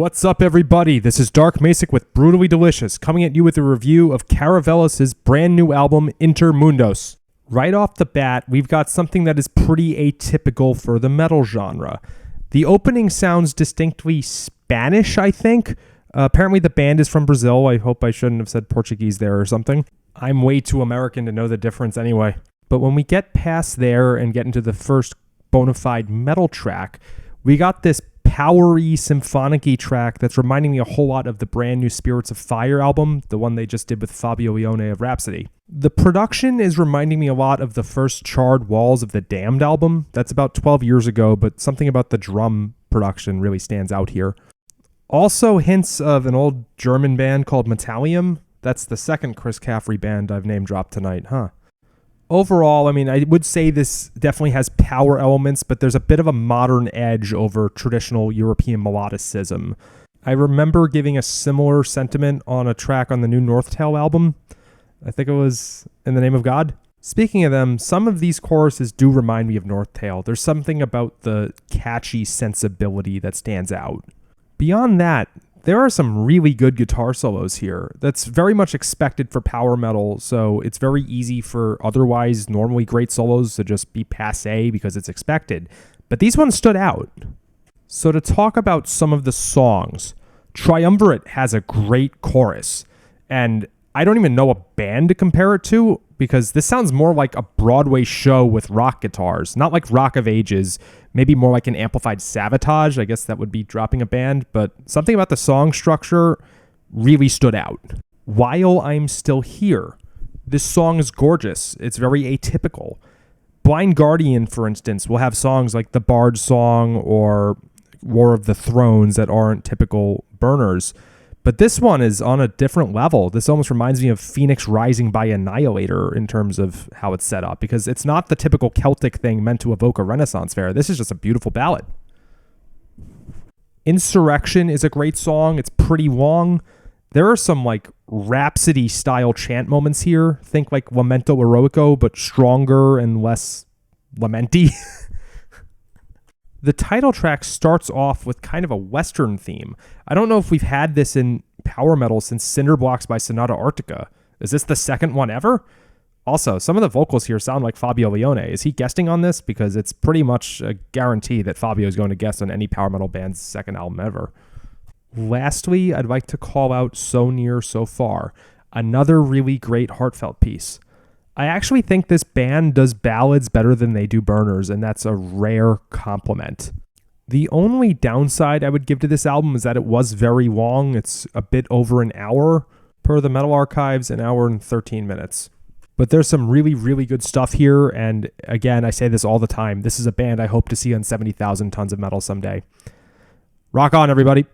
What's up, everybody? This is Dark Macek with Brutally Delicious, coming at you with a review of Caravellus' brand new album, Mundos. Right off the bat, we've got something that is pretty atypical for the metal genre. The opening sounds distinctly Spanish, I think. Apparently the band is from Brazil. I hope I shouldn't have said Portuguese there or something. I'm way too American to know the difference anyway. But when we get past there and get into the first bona fide metal track, we got this powery, symphonic-y track that's reminding me a whole lot of the brand new Spirits of Fire album, the one they just did with Fabio Lione of Rhapsody. The production is reminding me a lot of the first Charred Walls of the Damned album. That's about 12 years ago, but something about the drum production really stands out here. Also hints of an old German band called Metallium. That's the second Chris Caffrey band I've name-dropped tonight, huh? Overall, I mean, I would say this definitely has power elements, but there's a bit of a modern edge over traditional European melodicism. I remember giving a similar sentiment on a track on the new Northtail album. I think it was In the Name of God. Speaking of them, some of these choruses do remind me of Northtail. There's something about the catchy sensibility that stands out. Beyond that, there are some really good guitar solos here. That's very much expected for power metal, so it's very easy for otherwise normally great solos to just be passé because it's expected. But these ones stood out. So to talk about some of the songs, Triumvirate has a great chorus, and I don't even know a band to compare it to because this sounds more like a Broadway show with rock guitars, not like Rock of Ages, maybe more like an amplified Savatage. I guess that would be dropping a band, but something about the song structure really stood out. While I'm Still Here, this song is gorgeous. It's very atypical. Blind Guardian, for instance, will have songs like the Bard Song or War of the Thrones that aren't typical burners. But this one is on a different level. This almost reminds me of Phoenix Rising by Annihilator in terms of how it's set up, because it's not the typical Celtic thing meant to evoke a Renaissance fair. This is just a beautiful ballad. Insurrection is a great song. It's pretty long. There are some like Rhapsody-style chant moments here. Think like Lamento Eroico, but stronger and less lamenty. The title track starts off with kind of a Western theme. I don't know if we've had this in power metal since Cinderblocks by Sonata Arctica. Is this the second one ever? Also, some of the vocals here sound like Fabio Lione. Is he guesting on this? Because it's pretty much a guarantee that Fabio is going to guest on any power metal band's second album ever. Lastly, I'd like to call out So Near, So Far, another really great heartfelt piece. I actually think this band does ballads better than they do burners, and that's a rare compliment. The only downside I would give to this album is that it was very long. It's a bit over an hour. Per the Metal Archives, an hour and 13 minutes. But there's some really, really good stuff here, and again, I say this all the time. This is a band I hope to see on 70,000 Tons of Metal someday. Rock on, everybody.